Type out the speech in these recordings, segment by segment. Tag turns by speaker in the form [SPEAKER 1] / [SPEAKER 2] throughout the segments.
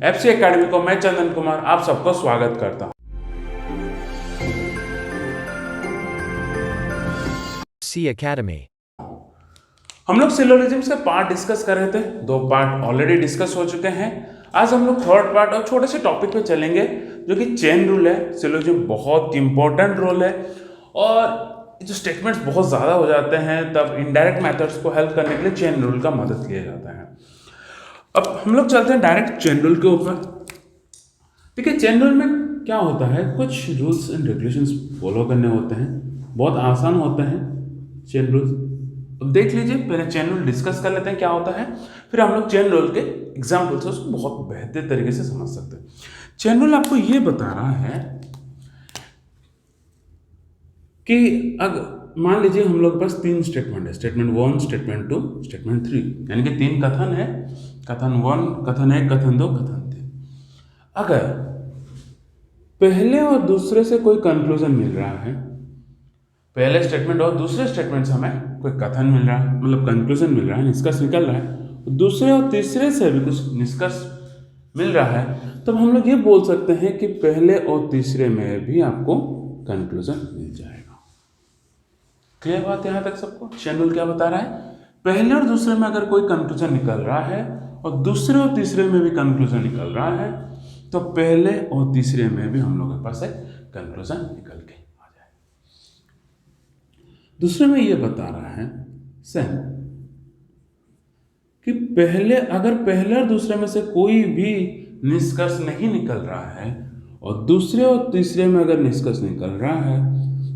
[SPEAKER 1] FC academy को मैं चंदन कुमार आप सबको स्वागत करता हूं।
[SPEAKER 2] FC academy.
[SPEAKER 1] हम लोग सिलोजिज्म्स के पार्ट डिस्कस कर रहे थे, 2 पार्ट ऑलरेडी डिस्कस हो चुके हैं। आज हम लोग थर्ड पार्ट और छोटे से टॉपिक पे चलेंगे जो कि चेन रूल है। सिलोजिज्म बहुत इंपॉर्टेंट रोल है और जो स्टेटमेंट्स बहुत ज़्यादा हो जाते हैं तब इनडायरेक्ट मेथड्स को हेल्प करने के लिए चेन रूल का मदद लिया जाता है। अब हम लोग चलते हैं डायरेक्ट चेन रूल के ऊपर। ठीक है, चेन रूल में क्या होता है, कुछ रूल्स एंड रेगुलेशंस फॉलो करने होते हैं, बहुत आसान होते हैं चेन रूल्स। अब देख लीजिए, पहले चेन रूल डिस्कस कर लेते हैं क्या होता है, फिर हम लोग चेन रूल के एग्जाम्पल से उसको बहुत बेहतर तरीके से समझ सकते हैं। चेन रूल आपको ये बता रहा है कि अगर मान लीजिए हम लोग के पास 3 स्टेटमेंट है, स्टेटमेंट 1, स्टेटमेंट 2, स्टेटमेंट 3, यानी कि 3 कथन है, कथन 1, कथन 1, कथन 2, कथन 3। अगर पहले और दूसरे से कोई कंक्लूजन मिल रहा है, पहले स्टेटमेंट और दूसरे स्टेटमेंट से हमें कोई कथन मिल रहा है, मतलब कंक्लूजन मिल रहा है, निष्कर्ष निकल रहा है, दूसरे और तीसरे से भी कुछ निष्कर्ष मिल रहा है, तब हम लोग ये बोल सकते हैं कि पहले और तीसरे में भी आपको कंक्लूजन मिल जाएगा। क्लियर बात यहाँ तक सबको? चेन रूल क्या बता रहा है, पहले और दूसरे में अगर कोई कंक्लूजन निकल रहा है और दूसरे और तीसरे में भी कंक्लूजन निकल रहा है, तो पहले और तीसरे में भी हम लोग के पास एक कंक्लूजन निकल के आ जाए। दूसरे में ये बता रहा है सेम कि अगर पहले और दूसरे में से कोई भी निष्कर्ष नहीं निकल रहा है और दूसरे और तीसरे में अगर निष्कर्ष निकल रहा है,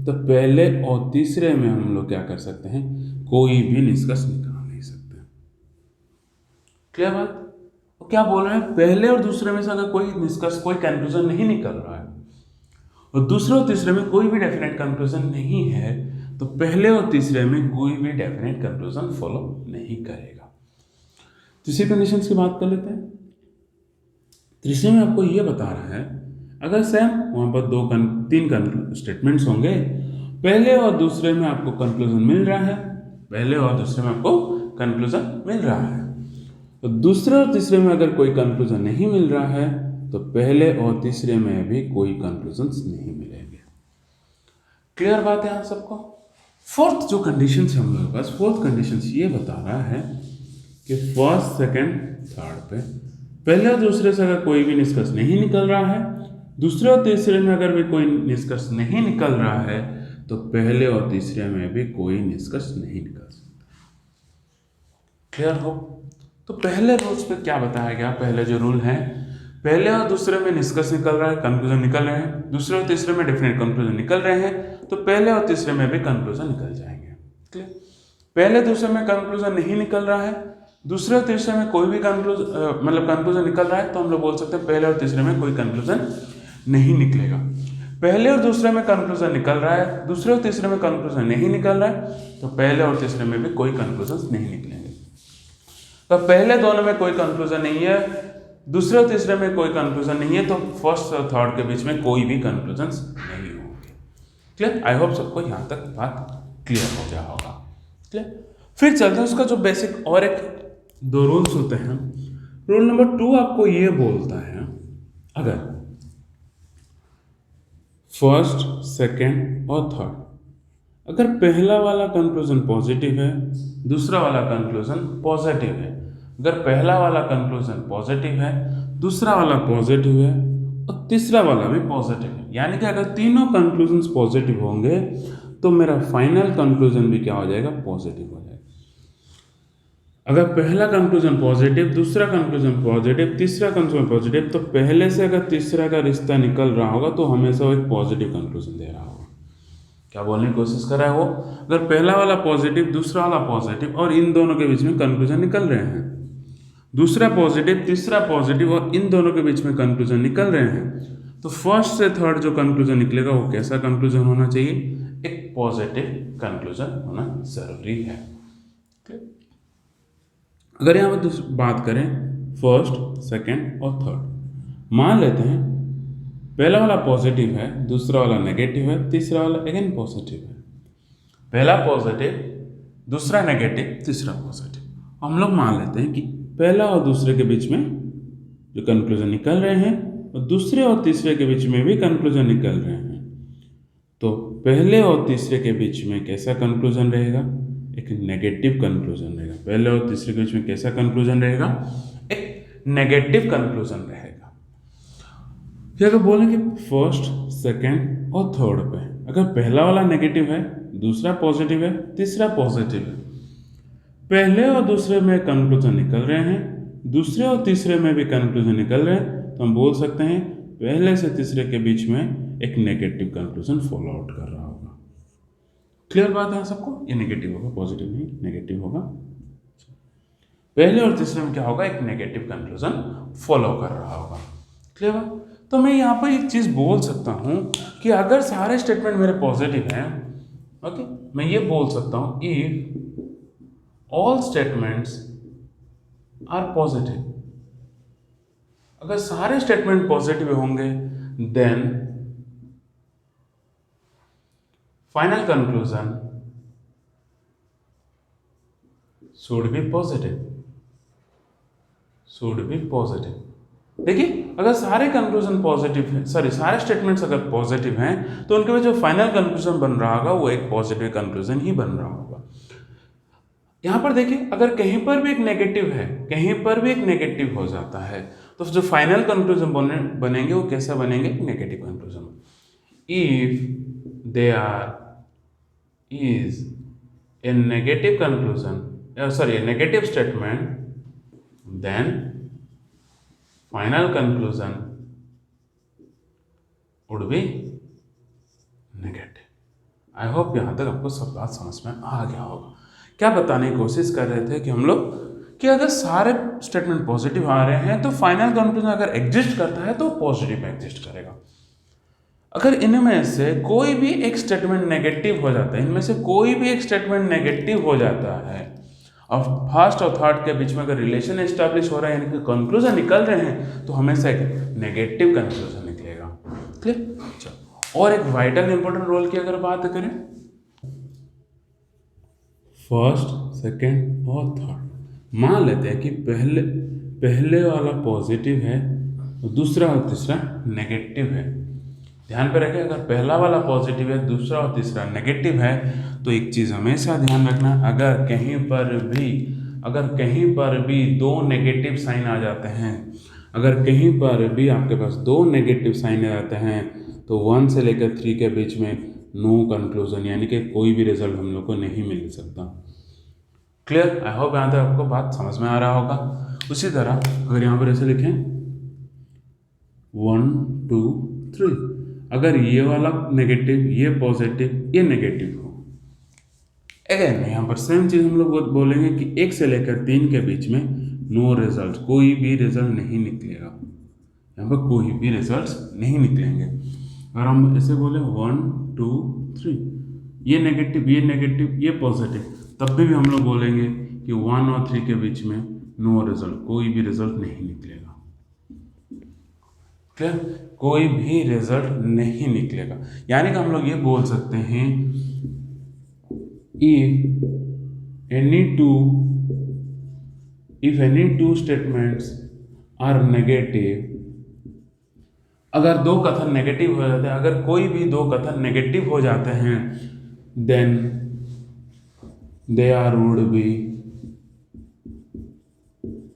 [SPEAKER 1] तो पहले और तीसरे में हम लोग क्या कर सकते हैं, कोई भी निष्कर्ष निकाल नहीं सकते। क्लियर बात? तो क्या बोल रहे हैं, पहले और दूसरे में से अगर कोई निष्कर्ष, कोई कंक्लूजन नहीं निकल रहा है और दूसरे और तीसरे में कोई भी डेफिनेट कंक्लूजन नहीं है, तो पहले और तीसरे में कोई भी डेफिनेट कंक्लूजन फॉलो नहीं करेगा। तीसरी कंडीशन की बात कर लेते हैं। तीसरे में आपको यह बता रहा है, अगर सेम वहां पर 3 स्टेटमेंट्स होंगे, पहले और दूसरे में आपको कंक्लूजन मिल रहा है, पहले और दूसरे में आपको कंक्लूजन मिल रहा है, तो दूसरे और तीसरे में अगर कोई कंक्लूजन नहीं मिल रहा है, तो पहले और तीसरे में भी कोई कंक्लूजन्स नहीं मिलेंगे। क्लियर बात है आप सबको? फोर्थ जो कंडीशन है हम लोगों के पास, फोर्थ कंडीशन ये बता रहा है कि फर्स्ट, सेकंड, थर्ड पे पहले और दूसरे से अगर कोई भी निष्कर्ष नहीं निकल रहा है, दूसरे और तीसरे में अगर भी कोई निष्कर्ष नहीं निकल रहा है, तो पहले और तीसरे में भी कोई निष्कर्ष नहीं निकल सकता। क्लियर हो? तो पहले रूल्स पे क्या बताया गया, पहले जो रूल है, पहले और दूसरे में निष्कर्ष निकल रहा है, कंक्लूजन निकल रहे हैं, दूसरे और तीसरे में डेफिनेट कंक्लूजन निकल रहे हैं, तो पहले और तीसरे में भी कंक्लूजन निकल जाएंगे। क्लियर? पहले दूसरे में कंक्लूजन नहीं निकल रहा है, दूसरे और तीसरे में कोई भी कंक्लूजन निकल रहा है, तो हम लोग बोल सकते हैं पहले और तीसरे में कोई कंक्लूजन नहीं निकलेगा। पहले और दूसरे में कंक्लूजन निकल रहा है, दूसरे और तीसरे में कंक्लूजन नहीं निकल रहा है, तो पहले और तीसरे में भी कोई कंक्लूजन नहीं निकलेंगे। तो पहले दोनों में कोई कंक्लूजन नहीं है, दूसरे और तीसरे में कोई कंक्लूजन नहीं है, तो फर्स्ट और थर्ड के बीच में कोई भी कंक्लूजन नहीं होंगे। क्लियर? आई होप सबको यहाँ तक बात क्लियर हो गया होगा। क्लियर? फिर चलते हैं उसका जो बेसिक और 2 रूल्स होते हैं। रूल नंबर 2 आपको ये बोलता है, अगर फर्स्ट, सेकेंड और थर्ड अगर पहला वाला कंक्लूजन पॉजिटिव है, दूसरा वाला कंक्लूजन पॉजिटिव है, अगर पहला वाला कंक्लूजन पॉजिटिव है, दूसरा वाला पॉजिटिव है और तीसरा वाला भी पॉजिटिव है, यानी कि अगर तीनों कंक्लूजन्स पॉजिटिव होंगे, तो मेरा फाइनल कंक्लूजन भी क्या हो जाएगा, पॉजिटिव हो जाएगा। अगर पहला कंक्लूजन पॉजिटिव, दूसरा कंक्लूजन पॉजिटिव, तीसरा कंक्लूजन पॉजिटिव, तो पहले से अगर तीसरा का रिश्ता निकल रहा होगा तो हमेशा वो एक पॉजिटिव कंक्लूजन दे रहा होगा। क्या बोलने की कोशिश कर रहा है वो, अगर पहला वाला पॉजिटिव, दूसरा वाला पॉजिटिव और इन दोनों के बीच में कंक्लूजन निकल रहे हैं, दूसरा पॉजिटिव, तीसरा पॉजिटिव और इन दोनों के बीच में कंक्लूजन निकल रहे हैं, तो फर्स्ट से थर्ड जो कंक्लूजन निकलेगा वो कैसा कंक्लूजन होना चाहिए, एक पॉजिटिव कंक्लूजन होना जरूरी है। अगर यहाँ पर बात करें फर्स्ट, सेकेंड और थर्ड, मान लेते हैं पहला वाला पॉजिटिव है, दूसरा वाला नेगेटिव है, तीसरा वाला अगेन पॉजिटिव है, पहला पॉजिटिव, दूसरा नेगेटिव, तीसरा पॉजिटिव। हम लोग मान लेते हैं कि पहला और दूसरे के बीच में जो कंक्लूजन निकल रहे हैं और दूसरे और तीसरे के बीच में भी कंक्लूजन निकल रहे हैं। तो पहले और तीसरे के बीच में कैसा कंक्लूजन रहेगा? एक नेगेटिव कंक्लूजन रहेगा। पहले और तीसरे के बीच में कैसा कंक्लूजन रहेगा? एक नेगेटिव कंक्लूजन रहेगा। फिर अगर बोलेंगे फर्स्ट, सेकंड और थर्ड पे, अगर पहला वाला नेगेटिव है, दूसरा पॉजिटिव है, तीसरा पॉजिटिव है, पहले और दूसरे में कंक्लूजन निकल रहे हैं, दूसरे और तीसरे में भी कंक्लूजन निकल रहे हैं, तो हम बोल सकते हैं पहले से तीसरे के बीच में एक नेगेटिव कंक्लूजन फॉलो आउट कर रहा होगा। क्लियर बात है सबको? ये नेगेटिव होगा, पॉजिटिव नहीं, नेगेटिव होगा। पहले और तीसरे में क्या होगा? एक नेगेटिव कंक्लूजन फॉलो कर रहा होगा। क्लियर बात? तो मैं यहाँ पर एक चीज़ बोल सकता हूँ कि अगर सारे स्टेटमेंट मेरे पॉजिटिव हैं, ओके, मैं ये बोल सकता हूँ if all statements are positive, अगर सारे स्टेटमेंट पॉजिटिव होंगे then final conclusion should be positive, should be positive. देखिए, अगर सारे कंक्लूजन पॉजिटिव हैं, सारे स्टेटमेंट्स अगर पॉजिटिव हैं, तो उनके में जो फाइनल कंक्लूजन बन रहा होगा वो एक पॉजिटिव कंक्लूजन ही बन रहा होगा। यहाँ पर देखिए, अगर कहीं पर भी एक नेगेटिव है, कहीं पर भी एक नेगेटिव हो जाता है, तो जो फाइनल कंक्लूजन बनेंगे वो कैसा बनेंगे? Negative conclusion. If there is a negative conclusion, negative statement, then final conclusion would be negative. I hope यहाँ तक आपको सब बात समझ में आ गया होगा। क्या बताने की कोशिश कर रहे थे कि हम लोग कि अगर सारे स्टेटमेंट पॉजिटिव आ रहे हैं तो फाइनल कंक्लूजन अगर एग्जिस्ट करता है तो पॉजिटिव में एग्जिस्ट करेगा। अगर इनमें से कोई भी एक स्टेटमेंट नेगेटिव हो जाता है, इनमें से कोई भी एक स्टेटमेंट नेगेटिव हो जाता है और फर्स्ट और थर्ड के बीच में अगर रिलेशन एस्टैब्लिश हो रहा है, यानी कि कंक्लूजन निकल रहे हैं, तो हमेशा एक नेगेटिव कंक्लूजन निकलेगा। क्लियर? चलो, और एक वाइटल इंपॉर्टेंट रोल की अगर बात करें, फर्स्ट, सेकंड और थर्ड, मान लेते हैं कि पहले वाला पॉजिटिव है और दूसरा और तीसरा नेगेटिव है। ध्यान पे रखें, अगर पहला वाला पॉजिटिव है, दूसरा और तीसरा नेगेटिव है, तो एक चीज़ हमेशा ध्यान रखना, अगर कहीं पर भी दो नेगेटिव साइन आ जाते हैं, अगर कहीं पर भी आपके पास दो नेगेटिव साइन आ जाते हैं, तो 1 से लेकर 3 के बीच में नो कंक्लूजन, यानी कि कोई भी रिजल्ट हम लोग को नहीं मिल सकता। क्लियर? आई होप यहाँ तक आपको बात समझ में आ रहा होगा। उसी तरह अगर यहाँ पर ऐसे लिखें 1 2 3, अगर ये वाला नेगेटिव, ये पॉजिटिव, ये नेगेटिव हो, अगेन यहाँ पर सेम चीज़ हम लोग बोलेंगे कि 1 से लेकर 3 के बीच में नो रिजल्ट, कोई भी रिजल्ट नहीं निकलेगा। यहाँ पर कोई भी रिजल्ट नहीं निकलेंगे। अगर हम ऐसे बोले 1 2 3, ये नेगेटिव, ये नेगेटिव, ये पॉजिटिव, तब भी हम लोग बोलेंगे कि 1 और 3 के बीच में नो रिजल्ट, कोई भी रिजल्ट नहीं निकलेगा। क्लियर? कोई भी रिजल्ट नहीं निकलेगा। यानी कि हम लोग ये बोल सकते हैं if any two statements are negative, अगर दो कथन नेगेटिव हो जाते हैं, अगर कोई भी दो कथन नेगेटिव हो जाते हैं, then there would be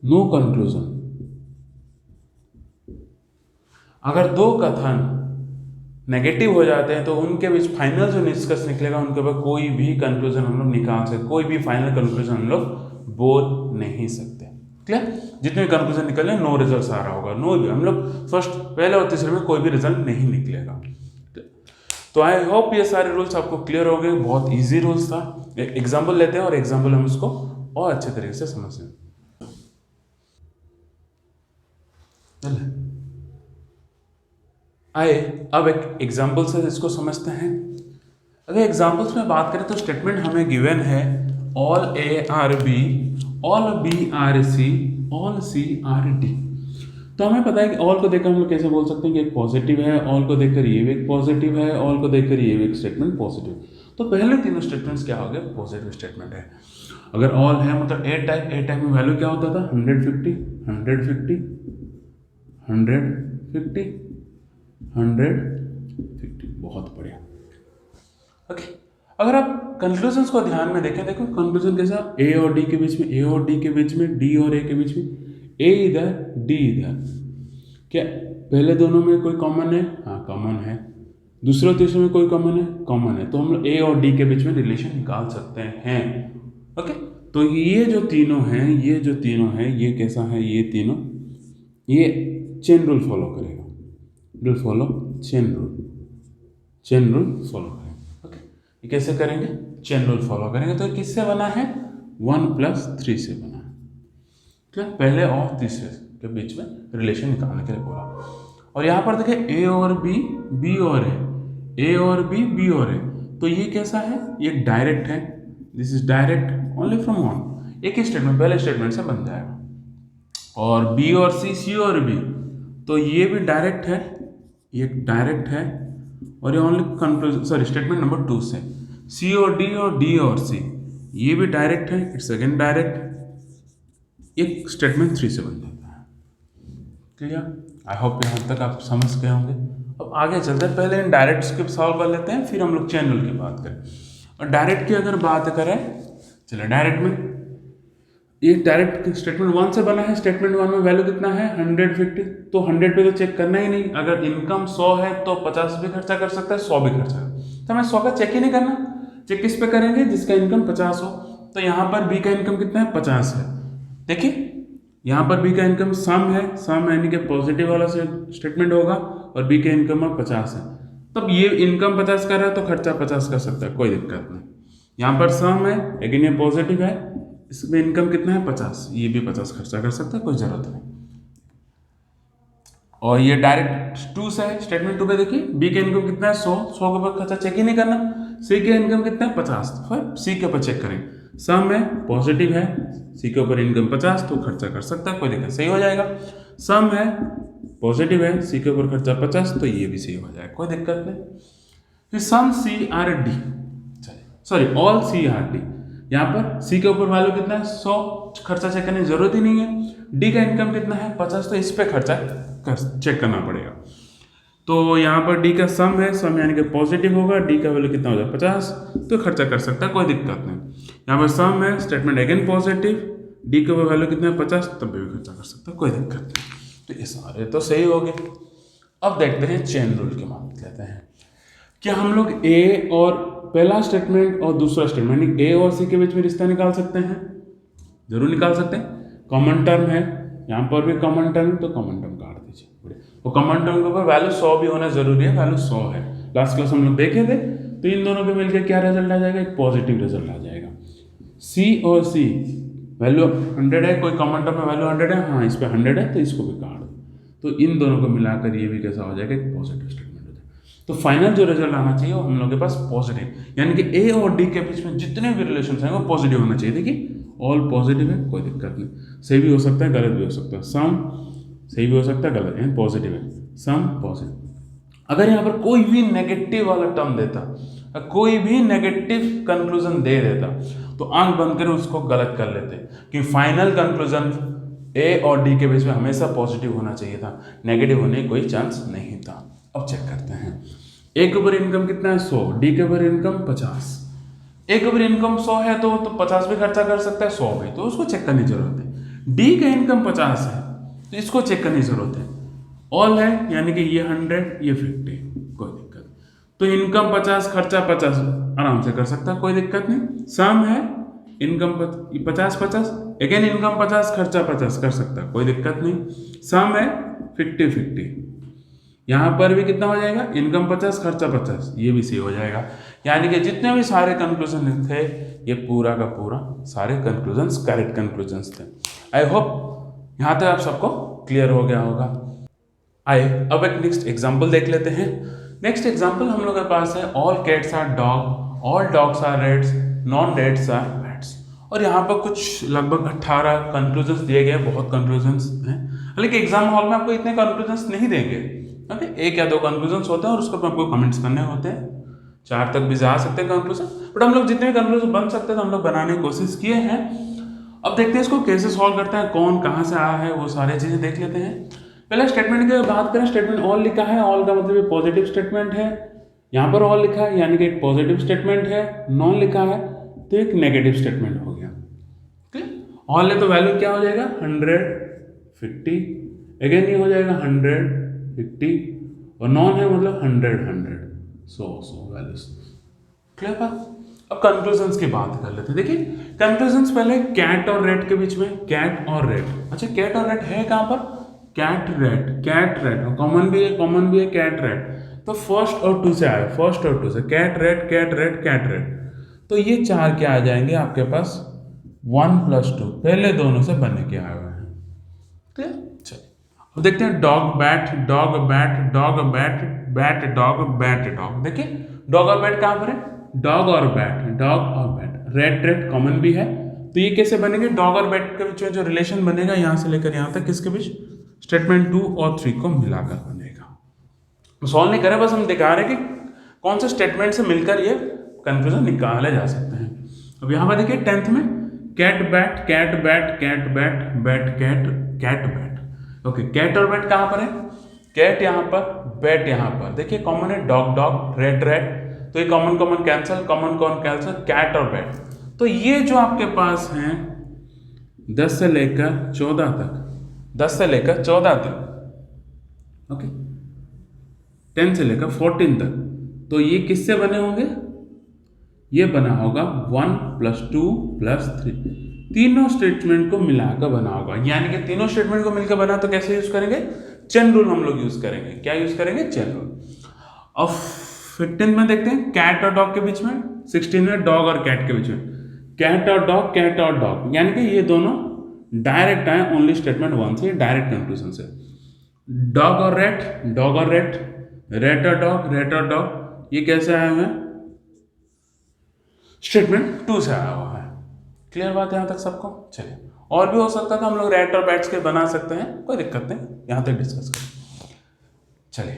[SPEAKER 1] no conclusion। अगर दो कथन नेगेटिव हो जाते हैं तो उनके बीच फाइनल जो निष्कर्ष निकलेगा, उनके ऊपर कोई भी कंक्लूजन हम लोग निकाल सकते, कोई भी फाइनल कंक्लूजन हम लोग बोल नहीं सकते। क्लियर? जितने कंक्लूजन निकले नो रिजल्ट आ रहा होगा, नो, हम लोग फर्स्ट, पहले और तीसरे में कोई भी रिजल्ट नहीं निकलेगा। तो आई होप ये सारे रूल्स आपको क्लियर हो गए। बहुत ईजी रूल्स था। एक एग्जाम्पल लेते हैं और एग्जाम्पल हम इसको और अच्छे तरीके से समझते हैं। आइए अब एक एग्जाम्पल से इसको समझते हैं। अगर एग्जाम्पल्स में बात करें तो स्टेटमेंट हमें गिवन है all A are B, all B are C, all C are D. तो हमें पता है कि ऑल को देखकर हम लोग कैसे बोल सकते हैं कि एक पॉजिटिव है, ऑल को देखकर ये भी एक पॉजिटिव है, ऑल को देखकर ये भी एक स्टेटमेंट पॉजिटिव। तो पहले तीनों स्टेटमेंट्स क्या हो गए? पॉजिटिव स्टेटमेंट है। अगर ऑल है मतलब ए टाइप में वैल्यू क्या होता था? 150, 150, 150, 150, बहुत बढ़िया। ओके, अगर आप कंक्लूजन्स को ध्यान में देखें, देखो कंक्लूजन कैसा, ए और डी के बीच में, ए और डी के बीच में, डी और ए के बीच में, ए इधर डी इधर, क्या पहले दोनों में कोई कॉमन है? हाँ कॉमन है। दूसरे और तीसरे में कोई कॉमन है? कॉमन है। तो हम लोग ए और डी के बीच में रिलेशन निकाल सकते हैं। ओके, तो ये जो तीनों हैं, ये जो तीनों हैं, ये कैसा है, ये तीनों ये चेन रूल फॉलो करेगा, rule follow, chain rule follow करेंगे। ओके, ये कैसे करेंगे? चेन रूल फॉलो करेंगे। तो किससे बना है? 1+3 से बना है। क्या पहले और तीसरे के बीच में रिलेशन निकालने के लिए बोला। और यहाँ पर देखिए ए और बी, बी और ए और बी, बी और ए, तो ये कैसा है? ये डायरेक्ट है, this is direct only from one, एक ही स्टेटमेंट, पहले स्टेटमेंट से बन जाएगा। और बी और सी, सी और बी, तो ये भी डायरेक्ट है, ये डायरेक्ट है, और ये only conclusion, sorry statement number 2 से। सी और डी और सी, ये भी डायरेक्ट है, इट्स अगेन डायरेक्ट, एक स्टेटमेंट 3 से बन जाता है। क्लियर? आई होप यहाँ तक आप समझ गए होंगे। अब आगे चलते हैं, पहले इन डायरेक्ट को सॉल्व कर लेते हैं, फिर हम लोग चेन रूल की बात करें। और डायरेक्ट की अगर बात करें, चलिए डायरेक्ट में, ये डायरेक्ट स्टेटमेंट 1 से बना है। स्टेटमेंट 1 में वैल्यू कितना है? 150, तो 100 पे तो चेक करना ही नहीं। अगर इनकम 100 है तो 50 भी खर्चा कर सकता है, 100 भी खर्चा, तो हमें 100 का चेक ही नहीं करना। चेक किस पे करेंगे? जिसका इनकम 50 हो। तो यहाँ पर बी का इनकम कितना है? 50 है। देखिए यहाँ पर बी का इनकम सम है, सम यानी कि पॉजिटिव वाला स्टेटमेंट होगा, और बी का इनकम 50 है। तब ये इनकम 50 कर रहा है तो खर्चा 50 कर सकता है, कोई दिक्कत नहीं। यहाँ पर सम है लेकिन ये पॉजिटिव है, इसमें इनकम कितना है? 50, ये भी 50 खर्चा कर सकता है, कोई जरूरत नहीं। और ये डायरेक्ट 2 से है, स्टेटमेंट 2 पे देखिए बी का इनकम कितना है? 100, 100 के ऊपर खर्चा चेक ही नहीं करना। सी का इनकम कितना है? 50, फिर सी के ऊपर चेक करेंगे। सम है, पॉजिटिव है, सी के ऊपर इनकम 50, तो खर्चा कर सकता है, कोई दिक्कत, सही हो जाएगा। सम है, पॉजिटिव है, सी के ऊपर खर्चा 50, तो ये भी सही हो जाएगा, कोई दिक्कत नहीं। फिर some C are D, sorry all C are D, यहाँ पर सी के ऊपर वैल्यू कितना है? 100, खर्चा चेक करने की जरूरत ही नहीं है। डी का इनकम कितना है? 50, तो इस पे खर्चा चेक करना पड़ेगा। तो यहाँ पर डी का सम है, सम यानी कि पॉजिटिव होगा, डी का वैल्यू कितना हो जाए? 50, तो खर्चा कर सकता है, कोई दिक्कत नहीं। यहाँ पर सम है, स्टेटमेंट अगेन पॉजिटिव, डी का वैल्यू कितना है? 50, तब भी खर्चा कर सकता है, कोई दिक्कत नहीं। तो ये सारे तो सही हो गए। अब देखते हैं चेन रूल की बात लेते हैं। क्या हम लोग ए और पहला स्टेटमेंट और दूसरा स्टेटमेंट, ए और सी के बीच में रिश्ता निकाल सकते हैं? जरूर निकाल सकते हैं। कॉमन टर्म है, यहाँ पर भी कॉमन टर्म, तो कॉमन टर्म काट दीजिए। तो कॉमन टर्म के ऊपर वैल्यू 100 भी होना जरूरी है, वैल्यू 100 है। लास्ट क्लास हम लोग देखे थे, तो इन दोनों के मिलकर क्या रिजल्ट आ जाएगा? एक पॉजिटिव रिजल्ट आ जाएगा। सी और सी वैल्यू 100 है, कोई कॉमन टर्म में वैल्यू 100 है, हाँ इस पर 100 है, तो इसको भी काट दो। तो इन दोनों को मिलाकर ये भी कैसा हो जाएगा? एक पॉजिटिव स्टेटमेंट हो जाएगा। तो फाइनल जो रिजल्ट आना चाहिए वो हम लोग के पास पॉजिटिव, यानी कि ए और डी के बीच में जितने भी रिलेशन हैं वो पॉजिटिव होना चाहिए। देखिए ऑल पॉजिटिव है, कोई दिक्कत नहीं, सही भी हो सकता है, गलत भी हो सकता है। सम सही भी हो सकता है, गलत है, पॉजिटिव है, सम पॉजिटिव। अगर यहाँ पर कोई भी नेगेटिव वाला टर्म देता, कोई भी नेगेटिव कंक्लूजन दे देता, तो आंख बंद कर उसको गलत कर लेते, कि फाइनल कंक्लूजन ए और डी के बीच में हमेशा पॉजिटिव होना चाहिए था, नेगेटिव होने की कोई चांस नहीं था। अब चेक करते हैं। ए के ऊपर इनकम कितना है? 100, डी के ऊपर इनकम 50। ए के ऊपर इनकम 100 है तो 50 भी खर्चा कर सकता है, 100 भी, तो उसको चेक करने की जरूरत है। डी का इनकम 50 है तो इसको चेक करने की जरूरत है। ऑल है यानी कि ये 100, ये 50, कोई दिक्कत। तो इनकम 50, खर्चा 50, आराम से कर सकता है, कोई दिक्कत नहीं। सम है, इनकम 50, अगेन इनकम 50, खर्चा 50 कर सकता है, कोई दिक्कत नहीं। सम है 50, यहाँ पर भी कितना हो जाएगा? इनकम 50, खर्चा 50, ये भी सही हो जाएगा। यानी कि जितने भी सारे कंक्लूजन थे ये पूरा का पूरा सारे कंक्लूजन्स करेक्ट कंक्लूजन्स थे। आई होप यहाँ तक आप सबको क्लियर हो गया होगा। आइए अब एक नेक्स्ट एग्जाम्पल देख लेते हैं। नेक्स्ट एग्जाम्पल हम लोग के पास है all cats are dog, all dogs are reds, non reds are bats. और यहाँ पर कुछ लगभग 18 कंक्लूजन्स दिए गए, बहुत कंक्लूजन्स हैं, हालांकि एग्जाम हॉल में आपको इतने कंक्लूजन्स नहीं देंगे, ओके, 1 या 2 कंक्लूजन्स होते हैं और उसके ऊपर आपको कमेंट्स करने होते हैं। 4 तक भी जा सकते हैं कंक्लूजन, बट हम लोग जितने भी कंक्लूजन बन सकते हैं तो हम लोग बनाने की कोशिश किए हैं। अब देखते हैं इसको कैसे सॉल्व करते हैं, कौन कहाँ से आया है, वो सारी चीज़ें देख लेते हैं। पहले स्टेटमेंट की बात करें, स्टेटमेंट ऑल लिखा है, ऑल का मतलब पॉजिटिव स्टेटमेंट है, यहाँ पर ऑल लिखा है यानी कि एक पॉजिटिव स्टेटमेंट है, नॉन लिखा है तो एक नेगेटिव स्टेटमेंट हो गया। ऑल है तो वैल्यू क्या हो जाएगा 150, अगेन ये हो जाएगा 150, और नॉन है मतलब 100 100 वैल्यूज। क्लियर बात। अब कंक्लूजन्स की बात कर लेते हैं। देखिए कंक्लूजन्स पहले कैट और रेट के बीच में, कैट और रेट। अच्छा कैट और रेट है कहाँ पर, कैट रेट और कॉमन भी है कैट रेट। तो फर्स्ट और टू से आया, फर्स्ट और टू से कैट रेट। तो ये चार क्या आ जाएंगे आपके पास 1+2, पहले दोनों से बन के आए हुए हैं। क्लियर। चलिए अब देखते हैं डॉग बैट, बैट डॉग। देखिए डॉग और बैट कहाँ पर है, डॉग और बैट, रेट कॉमन भी है। तो ये कैसे बनेंगे, डॉग और बैट के बीच में जो रिलेशन बनेगा यहाँ से लेकर यहाँ तक, किसके बीच, स्टेटमेंट 2 और 3 को मिलाकर बनेगा। सॉल्व नहीं करें, बस हम दिखा रहे हैं कि कौन से स्टेटमेंट से मिलकर ये कंक्लूजन निकाले जा सकते हैं। अब यहाँ पर देखिए 10th में कैट बैट, ओके कैट और बैट कहाँ पर है, कैट यहाँ पर, बैट यहाँ पर। देखिए कॉमन है डॉग, रेट, तो ये कॉमन कैंसिल, कैट और बैट। तो ये जो आपके पास हैं 10 से लेकर 14 तक, ओके 10 से लेकर 14 तक, तो ये किससे बने होंगे, ये बना होगा 1+2+3, तीनों स्टेटमेंट को मिलाकर बना होगा। यानी कि तीनों स्टेटमेंट को मिलकर बना, तो कैसे यूज करेंगे, चेन रूल हम लोग यूज करेंगे। क्या यूज करेंगे, चेन रूल। अब 15 में देखते हैं कैट और डॉग के बीच में, 16 में डॉग और कैट के बीच में, कैट और डॉग, यानी कि ये दोनों डायरेक्ट आए ओनली स्टेटमेंट 1 से, डायरेक्ट कंक्लूजन से। डॉग और रेट, रेट और डॉग, ये कैसे आए हुए हैं, स्टेटमेंट 2 से आया हुआ है। क्लियर बात है यहाँ तक सबको। चलिए और भी हो सकता था, हम लोग रेट और बैट्स के बना सकते हैं, कोई दिक्कत नहीं, यहाँ तक डिस्कस करें। चलिए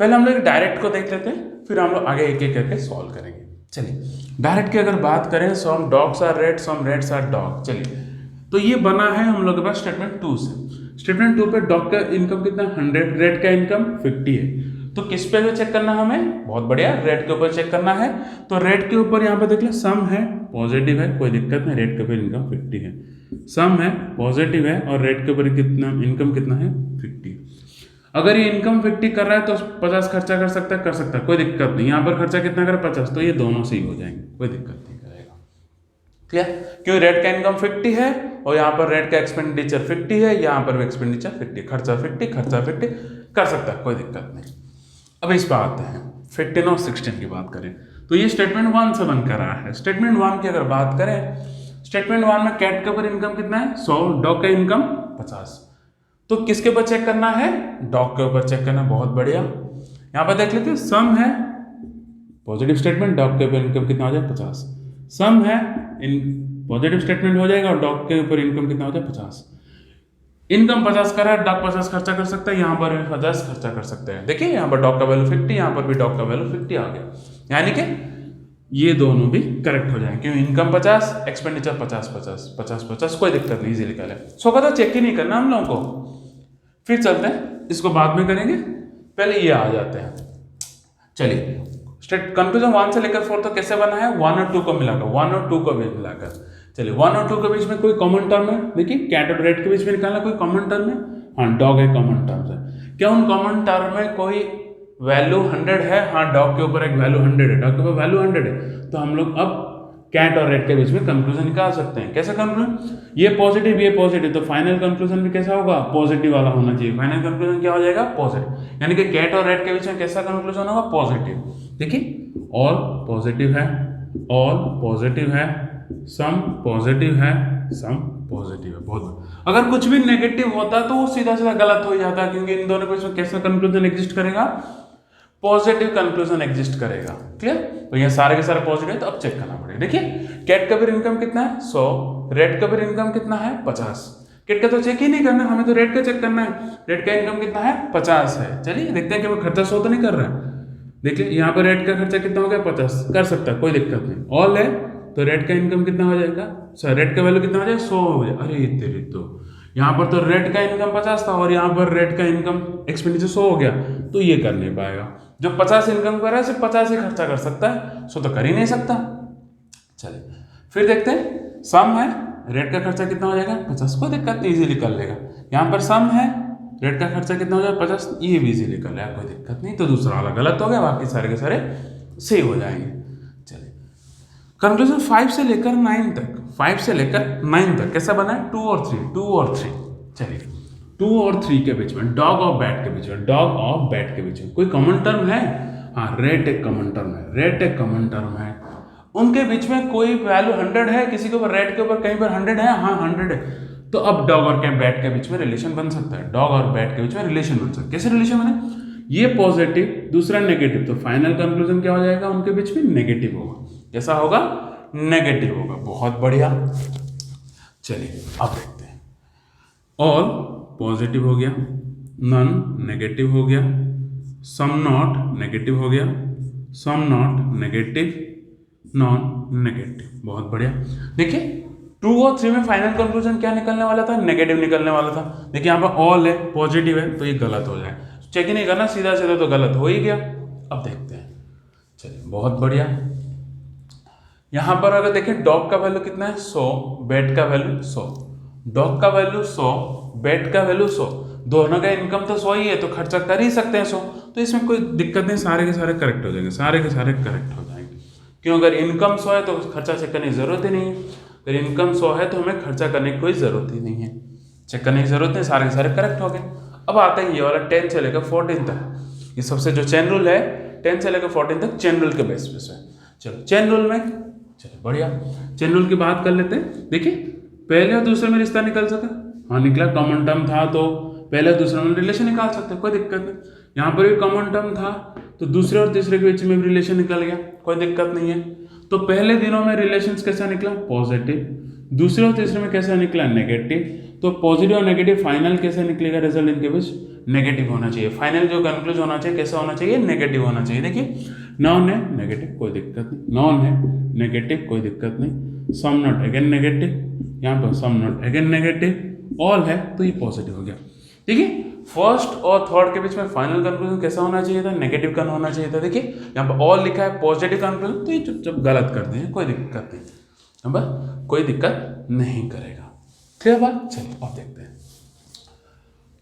[SPEAKER 1] पहले हम लोग डायरेक्ट को देख लेते हैं, फिर हम लोग आगे एक एक करके सॉल्व करेंगे। चलिए डायरेक्ट की अगर बात करें, some dogs are rat, some rats are dog. चलिए तो ये बना है हम लोग के पास स्टेटमेंट 2 से। स्टेटमेंट 2 पे डॉग का इनकम कितना 100, रेट का इनकम 50 है। तो किस पे चेक करना है हमें, बहुत बढ़िया, रेट के ऊपर चेक करना है। तो रेट के ऊपर यहाँ पे देख ले, सम है पॉजिटिव है, कोई दिक्कत नहीं, रेट के ऊपर इनकम 50 है, सम है पॉजिटिव है, और रेट के ऊपर कितना इनकम कितना है 50। अगर ये इनकम 50 कर रहा है तो 50 खर्चा कर सकता है, कोई दिक्कत नहीं। यहाँ पर खर्चा कितना करे 50, तो ये दोनों से ही हो जाएंगे, कोई दिक्कत नहीं करेगा। ठीक है, क्योंकि रेट का इनकम 50 है और यहाँ पर रेट का एक्सपेंडिचर 50 है, यहाँ पर भी एक्सपेंडिचर 50, खर्चा 50 कर सकता है, कोई दिक्कत नहीं। अब इस पर आते हैं 15 और 16 की बात करें, तो ये स्टेटमेंट 1 से बनकर रहा है। स्टेटमेंट 1 की अगर बात करें, स्टेटमेंट 1 में कैट के ऊपर इनकम कितना है 100, डॉग का इनकम 50। तो किसके ऊपर चेक करना है, डॉग के ऊपर चेक करना, बहुत बढ़िया। यहाँ पर देख लेते हैं, सम है पॉजिटिव स्टेटमेंट, डॉग के ऊपर इनकम कितना हो जाए 50, सम है इन पॉजिटिव स्टेटमेंट हो जाएगा और डॉग के ऊपर इनकम कितना हो जाए 50। इनकम 50 कर रहा है, डॉग 50 खर्चा कर सकता है, यहाँ पर भी 50 खर्चा कर सकते हैं। देखिए यहाँ पर डॉग का वैल्यू 50, यहाँ पर भी डॉग का वैल्यू 50 आ गया, यानी कि ये दोनों भी करेक्ट हो जाएंगे, क्योंकि इनकम 50, एक्सपेंडिचर 50, कोई दिक्कत नहीं, इजीली कर ले। सो कहता चेक ही नहीं करना हम लोगों को, फिर चलते हैं, इसको बाद में करेंगे, पहले ये आ जाते हैं। चलिए कंक्लूजन 1 से लेकर 4 तो कैसे बना है, 1 और 2 को मिलाकर, 1 और 2 को भी मिलाकर। चलिए 1 और 2 के बीच में कोई कॉमन टर्म है, देखिए कैट और रेट के बीच में निकालना, कोई कॉमन टर्म है, हाँ डॉग है कॉमन टर्म है। क्या उन कॉमन टर्म में कोई वैल्यू 100 है, हाँ डॉग के ऊपर एक वैल्यू 100 है, डॉग के ऊपर वैल्यू 100 है, तो हम लोग अब कैट और रेट के बीच में कंक्लूजन निकाल सकते हैं। कैसे कंक्लूजन, ये पॉजिटिव, तो फाइनल कंक्लूजन भी कैसा होगा, पॉजिटिव वाला होना चाहिए। फाइनल कंक्लूजन क्या हो जाएगा, पॉजिटिव, यानी कि कैट और रेट के बीच में कैसा कंक्लूजन होगा, पॉजिटिव। देखिए ऑल पॉजिटिव है, सम पॉजिटिव है, बहुत। अगर कुछ भी नेगेटिव होता तो वो सीधा गलत हो जाता, क्योंकि इन दोनों के बीच में कैसा कंक्लूजन एग्जिस्ट करेगा, पॉजिटिव कंक्लूजन एग्जिस्ट करेगा। क्लियर, तो ये सारे के सारे पॉजिटिव है, तो अब चेक करना पड़ेगा। देखिए कैट का भी इनकम कितना है 100, रेट का भी इनकम कितना है 50। कैट का तो चेक ही नहीं करना, हमें तो रेट का चेक करना है, रेट का इनकम कितना है 50 है। चलिए देखते हैं कि वो खर्चा 100 तो नहीं कर रहा है। देखिए यहाँ पर रेट का खर्चा कितना हो गया 50, कर सकता है, कोई दिक्कत नहीं। ऑल है तो रेट का इनकम कितना हो जाएगा, रेट का वैल्यू कितना हो जाएगा 100 हो जाए। अरे तेरी तो यहाँ पर तो रेट का इनकम 50 था और यहाँ पर रेट का इनकम एक्सपेंडिचर 100 हो गया, तो ये कर नहीं पाएगा। जो 50 इनकम कर रहा है सिर्फ 50 ही खर्चा कर सकता है, 100 तो कर ही नहीं सकता। चलिए फिर देखते हैं, सम है, रेट का खर्चा कितना हो जाएगा 50, कोई दिक्कत नहीं, इजीली कर लेगा। यहाँ पर सम है, रेट का खर्चा कितना हो जाएगा 50, ये भी इजीली कर लेगा, कोई दिक्कत नहीं। तो दूसरा वाला गलत हो गया, बाकी सारे के सारे सही हो जाएंगे। चलिए कंक्लूजन 5 से लेकर 9 तक, 5 से लेकर 9 तक कैसा बना है, 2 और 3। चलिए 2 और 3 के बीच में, डॉग और बैट के बीच में, डॉग और बैट के बीच में कोई कॉमन टर्म है? हाँ, रेट एक कॉमन टर्म है, रेट एक कॉमन टर्म है। उनके बीच में कोई वैल्यू 100 है, किसी के ऊपर रेट के ऊपर कहीं पर 100 है, हाँ 100 है, तो अब डॉग और बैट के बीच में रिलेशन बन सकता है, डॉग और बैट के बीच में रिलेशन बन सकता है। कैसे रिलेशन बने? ये पॉजिटिव, दूसरा नेगेटिव, तो फाइनल कंक्लूजन क्या हो जाएगा, उनके बीच में नेगेटिव होगा। कैसा होगा? नेगेटिव होगा। बहुत बढ़िया। चलिए अब देखते हैं, ऑल पॉजिटिव हो गया, नन नेगेटिव हो गया, सम नॉट नेगेटिव हो गया, some not negative, non negative. बहुत बढ़िया। देखिए 2 और 3 में फाइनल कंक्लूजन क्या निकलने वाला था? नेगेटिव निकलने वाला था। देखिए यहाँ पर ऑल है, पॉजिटिव है, तो ये गलत हो जाए, चेक ही नहीं करना, सीधा सीधा तो गलत हो ही गया। अब देखते हैं, चलिए बहुत बढ़िया। यहाँ पर अगर देखें, डॉग का वैल्यू कितना है 100, बैट का वैल्यू 100, डॉग का वैल्यू 100, बैट का वैल्यू 100, दोनों का इनकम तो 100 ही है, तो खर्चा कर ही सकते हैं 100, तो इसमें कोई दिक्कत नहीं, सारे के सारे करेक्ट हो जाएंगे, सारे के सारे करेक्ट हो जाएंगे। क्यों? अगर इनकम 100 है तो खर्चा चेक करने की जरूरत ही नहीं है, अगर इनकम 100 है तो हमें खर्चा करने की कोई जरूरत ही नहीं है, चेक करने की जरूरत नहीं, सारे के सारे करेक्ट हो गए। अब आता है ये वाला 10 से लेकर 14 तक, ये सबसे जो चेन रूल है 10 से लेकर 14 तक चेन रूल के बेस पे है। चलो चेन रूल में, चलो बढ़िया, चेन रूल की बात कर लेते हैं। देखिए पहले और दूसरे में रिश्ता निकल सका, हाँ निकला, कॉमन टर्म था तो पहले और दूसरे में रिलेशन निकाल सकते हैं, कोई दिक्कत नहीं। यहाँ पर भी कॉमन टर्म था तो दूसरे और तीसरे के बीच में भी रिलेशन निकल गया, कोई दिक्कत नहीं है। तो पहले दिनों में रिलेशंस कैसा निकला? पॉजिटिव। दूसरे और तीसरे में कैसा निकला? नेगेटिव। तो पॉजिटिव और नेगेटिव फाइनल कैसे निकलेगा रिजल्ट इनके बीच? नेगेटिव होना चाहिए। फाइनल जो कंक्लूजन होना चाहिए कैसा होना चाहिए? नेगेटिव होना चाहिए। देखिए नॉन है नेगेटिव, कोई दिक्कत नहीं, नॉन है नेगेटिव, कोई दिक्कत नहीं, सम नॉट अगेन नेगेटिव, यहाँ पर some not again negative, all है तो ये पॉजिटिव हो गया। देखिए फर्स्ट और थर्ड के बीच में फाइनल कंक्लूजन कैसा होना चाहिए था? नेगेटिव का होना चाहिए था। देखिए यहाँ पर ऑल लिखा है पॉजिटिव कंक्लूजन, तो ये चुपचाप गलत कर देंगे, कोई दिक्कत नहीं, यहाँ पर कोई दिक्कत नहीं करेगा। क्लियर बात? चलिए अब देखते हैं,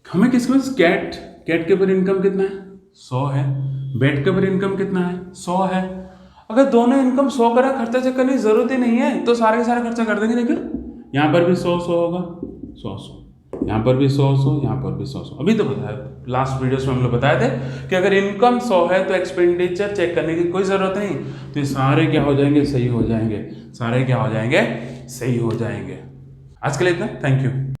[SPEAKER 1] हमें किसके पास कैट, कैट के ऊपर इनकम कितना है? 100 है। बैट के ऊपर इनकम कितना है? 100 है। अगर दोनों इनकम 100 करा, खर्चा चेक करने की जरूरत ही नहीं है, तो सारे के सारे खर्चा कर देंगे। देखिए यहाँ पर भी 100 होगा, 100, यहाँ पर भी 100, यहाँ पर भी 100। अभी तो बताया, लास्ट वीडियोस में हम लोग बताए थे कि अगर इनकम 100 है तो एक्सपेंडिचर चेक करने की कोई ज़रूरत नहीं, तो ये सारे क्या हो जाएंगे? सही हो जाएंगे, सारे क्या हो जाएंगे? सही हो जाएंगे। आज के लिए इतना, थैंक यू।